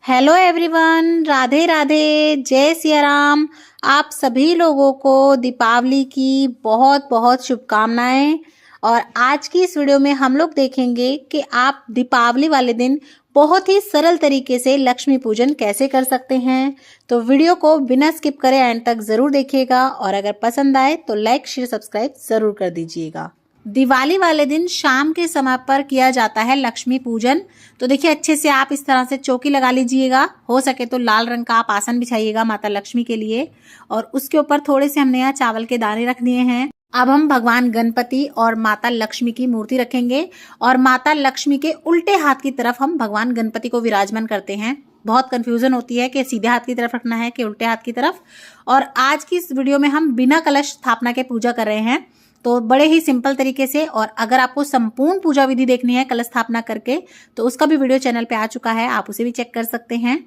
Hello everyone, Radhe Radhe, जय सिया राम। आप सभी लोगों को दीपावली की बहुत बहुत शुभकामनाएं। और आज की इस वीडियो में हम लोग देखेंगे कि आप दीपावली वाले दिन बहुत ही सरल तरीके से लक्ष्मी पूजन कैसे कर सकते हैं। तो वीडियो को बिना स्किप करे एंड तक जरूर देखिएगा और अगर पसंद आए तो लाइक शेयर सब्सक्राइब जरूर कर दीजिएगा। दिवाली वाले दिन शाम के समय पर किया जाता है लक्ष्मी पूजन। तो देखिए, अच्छे से आप इस तरह से चौकी लगा लीजिएगा। हो सके तो लाल रंग का आप आसन बिछाइएगा माता लक्ष्मी के लिए, और उसके ऊपर थोड़े से हमने यहाँ चावल के दाने रख दिए हैं। अब हम भगवान गणपति और माता लक्ष्मी की मूर्ति रखेंगे और माता लक्ष्मी के उल्टे हाथ की तरफ हम भगवान गणपति को विराजमान करते हैं। बहुत कंफ्यूजन होती है कि सीधे हाथ की तरफ रखना है कि उल्टे हाथ की तरफ। और आज की इस वीडियो में हम बिना कलश स्थापना के पूजा कर रहे हैं, तो बड़े ही सिंपल तरीके से। और अगर आपको संपूर्ण पूजा विधि देखनी है कलश स्थापना करके, तो उसका भी वीडियो चैनल पे आ चुका है, आप उसे भी चेक कर सकते हैं।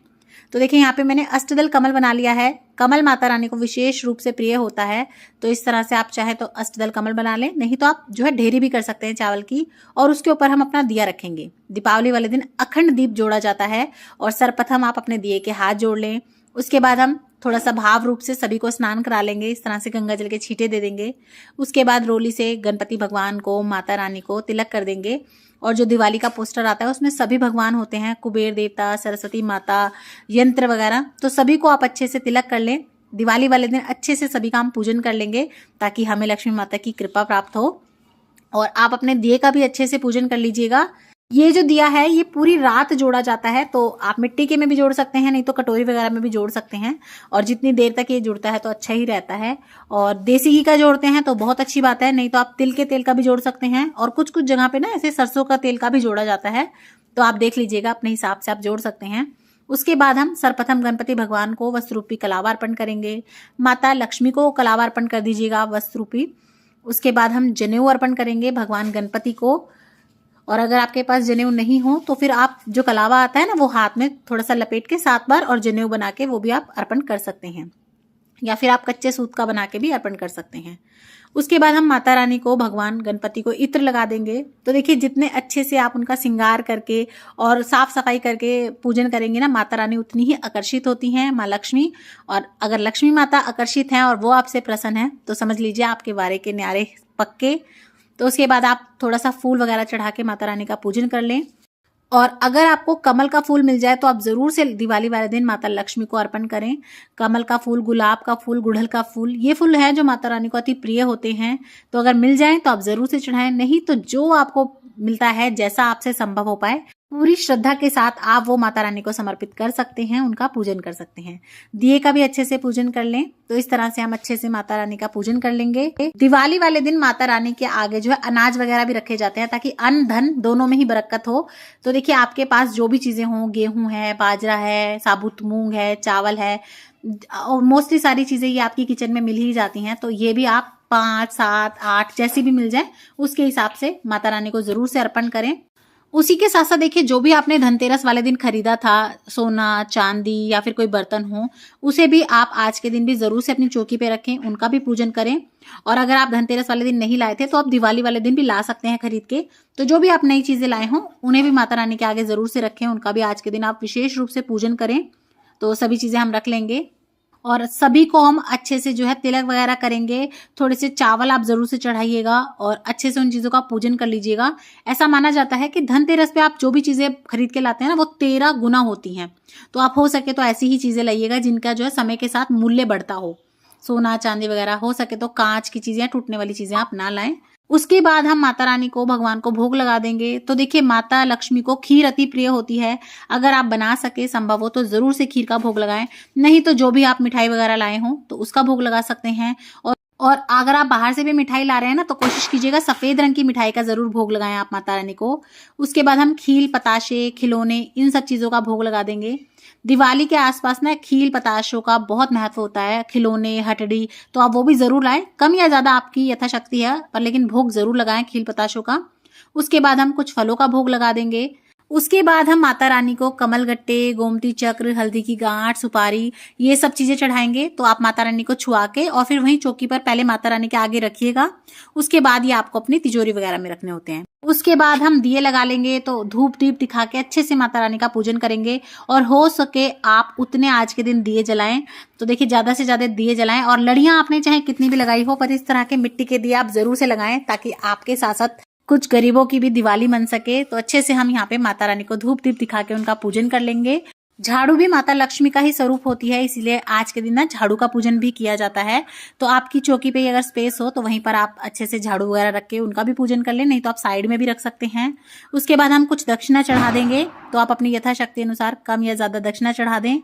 तो देखिए, यहाँ पे मैंने अष्टदल कमल बना लिया है। कमल माता रानी को विशेष रूप से प्रिय होता है, तो इस तरह से आप चाहे तो अष्टदल कमल बना लें, नहीं तो आप जो है ढेरी भी कर सकते हैं चावल की। और उसके ऊपर हम अपना दिया रखेंगे। दीपावली वाले दिन अखंड दीप जोड़ा जाता है और सर्वप्रथम आप अपने दिए के हाथ जोड़ लें। उसके बाद हम थोड़ा सा भाव रूप से सभी को स्नान करा लेंगे, इस तरह से गंगा जल के छींटे दे देंगे। उसके बाद रोली से गणपति भगवान को, माता रानी को तिलक कर देंगे। और जो दिवाली का पोस्टर आता है उसमें सभी भगवान होते हैं, कुबेर देवता, सरस्वती माता, यंत्र वगैरह, तो सभी को आप अच्छे से तिलक कर लें। दिवाली वाले दिन अच्छे से सभी का हम पूजन कर लेंगे ताकि हमें लक्ष्मी माता की कृपा प्राप्त हो। और आप अपने दिए का भी अच्छे से पूजन कर लीजिएगा। ये जो दिया है ये पूरी रात जोड़ा जाता है, तो आप मिट्टी के में भी जोड़ सकते हैं, नहीं तो कटोरी वगैरह में भी जोड़ सकते हैं। और जितनी देर तक ये जुड़ता है तो अच्छा ही रहता है। और देसी घी का जोड़ते हैं तो बहुत अच्छी बात है, नहीं तो आप तिल के तेल का भी जोड़ सकते हैं। और कुछ कुछ जगह पे ना ऐसे सरसों का तेल का भी जोड़ा जाता है, तो आप देख लीजिएगा, अपने हिसाब से आप जोड़ सकते हैं। उसके बाद हम सर्वप्रथम गणपति भगवान को वस्त्र रूपी कलावा अर्पण करेंगे। माता लक्ष्मी को कलावा अर्पण कर दीजिएगा वस्त्र रूपी। उसके बाद हम जनेऊ अर्पण करेंगे भगवान गणपति को। और अगर आपके पास जनेऊ नहीं हो तो फिर आप जो कलावा आता है ना, वो हाथ में थोड़ा सा लपेट के 7 बार और जनेऊ बना के वो भी आप अर्पण कर सकते हैं, या फिर आप कच्चे सूत का बना के भी अर्पण कर सकते हैं। उसके बाद हम माता रानी को, भगवान गणपति को इत्र लगा देंगे। तो देखिए, जितने अच्छे से आप उनका श्रृंगार करके और साफ सफाई करके पूजन करेंगे ना, माता रानी उतनी ही आकर्षित होती हैं, माँ लक्ष्मी। और अगर लक्ष्मी माता आकर्षित हैं और वो आपसे प्रसन्न है तो समझ लीजिए आपके वारे के न्यारे पक्के। तो उसके बाद आप थोड़ा सा फूल वगैरह चढ़ा के माता रानी का पूजन कर लें। और अगर आपको कमल का फूल मिल जाए तो आप जरूर से दिवाली वाले दिन माता लक्ष्मी को अर्पण करें। कमल का फूल, गुलाब का फूल, गुड़हल का फूल, ये फूल है जो माता रानी को अति प्रिय होते हैं। तो अगर मिल जाए तो आप जरूर से चढ़ाएं, नहीं तो जो आपको मिलता है, जैसा आपसे संभव हो पाए, पूरी श्रद्धा के साथ आप वो माता रानी को समर्पित कर सकते हैं, उनका पूजन कर सकते हैं। दिए का भी अच्छे से पूजन कर लें। तो इस तरह से हम अच्छे से माता रानी का पूजन कर लेंगे। दिवाली वाले दिन माता रानी के आगे जो है अनाज वगैरह भी रखे जाते हैं ताकि अन्न धन दोनों में ही बरकत हो। तो देखिए, आपके पास जो भी चीजें हों, गेहूं है, बाजरा है, साबुत मूंग है, चावल है, और मोस्टली सारी चीजें ये आपकी किचन में मिल ही जाती हैं। तो ये भी आप 5, 7, 8 जैसी भी मिल जाए उसके हिसाब से माता रानी को जरूर से अर्पण करें। उसी के साथ साथ देखिए, जो भी आपने धनतेरस वाले दिन खरीदा था, सोना, चांदी या फिर कोई बर्तन हो, उसे भी आप आज के दिन भी जरूर से अपनी चौकी पे रखें, उनका भी पूजन करें। और अगर आप धनतेरस वाले दिन नहीं लाए थे तो आप दिवाली वाले दिन भी ला सकते हैं खरीद के। तो जो भी आप नई चीजें लाए हों उन्हें भी माता रानी के आगे जरूर से रखें, उनका भी आज के दिन आप विशेष रूप से पूजन करें। तो सभी चीजें हम रख लेंगे और सभी को हम अच्छे से जो है तिलक वगैरह करेंगे। थोड़े से चावल आप जरूर से चढ़ाइएगा और अच्छे से उन चीजों का पूजन कर लीजिएगा। ऐसा माना जाता है कि धनतेरस पे आप जो भी चीजें खरीद के लाते हैं ना, वो 13 गुना होती हैं। तो आप हो सके तो ऐसी ही चीजें लाइएगा जिनका जो है समय के साथ मूल्य बढ़ता हो। सोना चांदी वगैरह, हो सके तो कांच की चीजें, टूटने वाली चीजें आप ना लाएं। उसके बाद हम माता रानी को, भगवान को भोग लगा देंगे। तो देखिए, माता लक्ष्मी को खीर अति प्रिय होती है। अगर आप बना सके, संभव हो तो जरूर से खीर का भोग लगाएं, नहीं तो जो भी आप मिठाई वगैरह लाए हो तो उसका भोग लगा सकते हैं। और अगर आप बाहर से भी मिठाई ला रहे हैं ना, तो कोशिश कीजिएगा सफेद रंग की मिठाई का जरूर भोग लगाएं आप माता रानी को। उसके बाद हम खील, पताशे, खिलौने, इन सब चीजों का भोग लगा देंगे। दिवाली के आसपास ना खील पताशों का बहुत महत्व होता है, खिलौने, हटड़ी, तो आप वो भी जरूर लाएं। कम या ज्यादा आपकी यथाशक्ति है, पर लेकिन भोग जरूर लगाएं खील पताशों का। उसके बाद हम कुछ फलों का भोग लगा देंगे। उसके बाद हम माता रानी को कमल गट्टे, गोमती चक्र, हल्दी की गांठ, सुपारी, ये सब चीजें चढ़ाएंगे। तो आप माता रानी को छुआ के और फिर वहीं चौकी पर पहले माता रानी के आगे रखिएगा। उसके बाद ये आपको अपनी तिजोरी वगैरह में रखने होते हैं। उसके बाद हम दिए लगा लेंगे। तो धूप दीप दिखा के अच्छे से माता रानी का पूजन करेंगे और हो सके आप उतने आज के दिन दिए जलाएं। तो देखिए ज्यादा से ज्यादा दिए जलाएं और लड़ियां आपने चाहे कितनी भी लगाई हो, पर इस तरह के मिट्टी के दिए आप जरूर से लगाएं ताकि आपके साथ साथ कुछ गरीबों की भी दिवाली बन सके। तो अच्छे से हम यहाँ पे माता रानी को धूप दीप दिखा के उनका पूजन कर लेंगे। झाड़ू भी माता लक्ष्मी का ही स्वरूप होती है, इसलिए आज के दिन ना झाड़ू का पूजन भी किया जाता है। तो आपकी चौकी पे अगर स्पेस हो तो वहीं पर आप अच्छे से झाड़ू वगैरह रख के उनका भी पूजन कर लें, नहीं तो आप साइड में भी रख सकते हैं। उसके बाद हम कुछ दक्षिणा चढ़ा देंगे। तो आप अपनी यथाशक्ति अनुसार कम या ज्यादा दक्षिणा चढ़ा दें।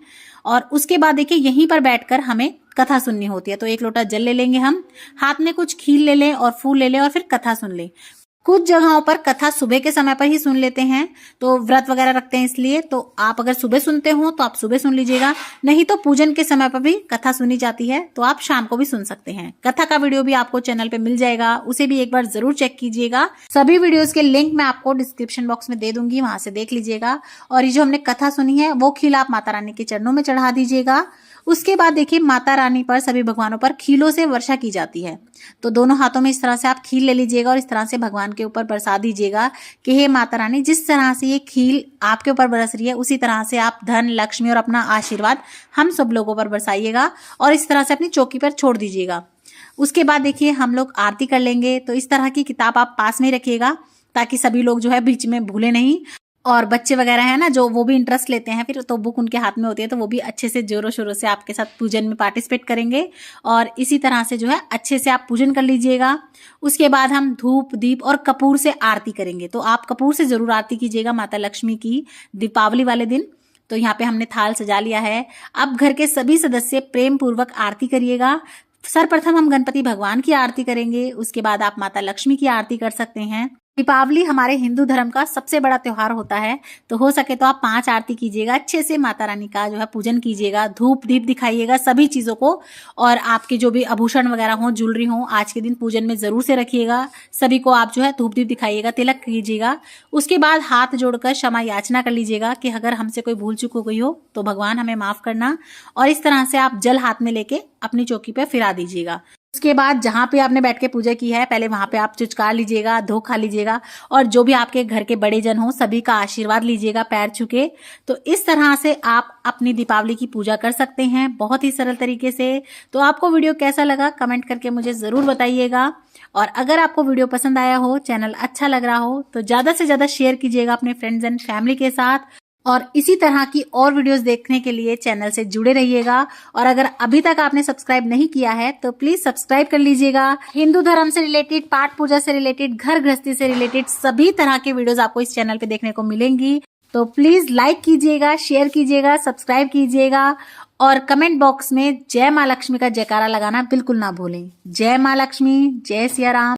और उसके बाद देखिए यहीं पर बैठकर हमें कथा सुननी होती है। तो 1 लोटा जल ले लेंगे हम, हाथ में कुछ खील ले लें और फूल ले लें और फिर कथा सुन लें। कुछ जगहों पर कथा सुबह के समय पर ही सुन लेते हैं, तो व्रत वगैरह रखते हैं इसलिए। तो आप अगर सुबह सुनते हो तो आप सुबह सुन लीजिएगा, नहीं तो पूजन के समय पर भी कथा सुनी जाती है, तो आप शाम को भी सुन सकते हैं। कथा का वीडियो भी आपको चैनल पे मिल जाएगा, उसे भी एक बार जरूर चेक कीजिएगा। सभी वीडियोस के लिंक मैं आपको डिस्क्रिप्शन बॉक्स में दे दूंगी, वहां से देख लीजिएगा। और ये जो हमने कथा सुनी है वो खील आप माता रानी के चरणों में चढ़ा दीजिएगा। उसके बाद देखिए माता रानी पर, सभी भगवानों पर खीलों से वर्षा की जाती है। तो दोनों हाथों में इस तरह से आप खील ले लीजिएगा और इस तरह से भगवान के ऊपर बरसा दीजिएगा कि हे माता रानी, जिस तरह से ये खील आपके ऊपर बरस रही है उसी तरह से आप धन, लक्ष्मी और अपना आशीर्वाद हम सब लोगों पर बरसाइएगा और इस तरह से अपनी चौकी पर छोड़ दीजिएगा। उसके बाद देखिए हम लोग आरती कर लेंगे। तो इस तरह की किताब आप पास में रखिएगा ताकि सभी लोग जो है बीच में भूले नहीं। और बच्चे वगैरह है ना जो, वो भी इंटरेस्ट लेते हैं फिर, तो बुक उनके हाथ में होती है, तो वो भी अच्छे से जोरों शोरों से आपके साथ पूजन में पार्टिसिपेट करेंगे। और इसी तरह से जो है अच्छे से आप पूजन कर लीजिएगा। उसके बाद हम धूप दीप और कपूर से आरती करेंगे। तो आप कपूर से जरूर आरती कीजिएगा माता लक्ष्मी की दीपावली वाले दिन। तो यहाँ पे हमने थाल सजा लिया है। अब घर के सभी सदस्य प्रेम पूर्वक आरती करिएगा। सर्वप्रथम हम गणपति भगवान की आरती करेंगे, उसके बाद आप माता लक्ष्मी की आरती कर सकते हैं। दीपावली हमारे हिंदू धर्म का सबसे बड़ा त्योहार होता है, तो हो सके तो आप 5 आरती कीजिएगा, अच्छे से माता रानी का जो है पूजन कीजिएगा, धूप दीप दिखाइएगा सभी चीजों को। और आपके जो भी आभूषण वगैरह हो, ज्वेलरी हो, आज के दिन पूजन में जरूर से रखिएगा। सभी को आप जो है धूप दीप दिखाइएगा, तिलक कीजिएगा। उसके बाद हाथ जोड़कर क्षमा याचना कर लीजिएगा कि अगर हमसे कोई भूल चूक हो गई हो तो भगवान हमें माफ करना। और इस तरह से आप जल हाथ में लेके अपनी चौकी पे फिरा दीजिएगा। उसके बाद जहां पे आपने बैठ के पूजा की है पहले वहां पे आप चुचकार लीजिएगा, धो खा लीजिएगा और जो भी आपके घर के बड़े जन हो सभी का आशीर्वाद लीजिएगा पैर छूके। तो इस तरह से आप अपनी दीपावली की पूजा कर सकते हैं बहुत ही सरल तरीके से। तो आपको वीडियो कैसा लगा कमेंट करके मुझे जरूर बताइएगा। और अगर आपको वीडियो पसंद आया हो, चैनल अच्छा लग रहा हो, तो ज्यादा से ज्यादा शेयर कीजिएगा अपने फ्रेंड्स एंड फैमिली के साथ। और इसी तरह की और वीडियोस देखने के लिए चैनल से जुड़े रहिएगा। और अगर अभी तक आपने सब्सक्राइब नहीं किया है तो प्लीज सब्सक्राइब कर लीजिएगा। हिंदू धर्म से रिलेटेड, पाठ पूजा से रिलेटेड, घर गृहस्थी से रिलेटेड सभी तरह के वीडियोस आपको इस चैनल पे देखने को मिलेंगी। तो प्लीज लाइक कीजिएगा, शेयर कीजिएगा, सब्सक्राइब कीजिएगा और कमेंट बॉक्स में जय माँ लक्ष्मी का जयकारा लगाना बिल्कुल ना भूलें। जय माँ लक्ष्मी, जय सिया राम।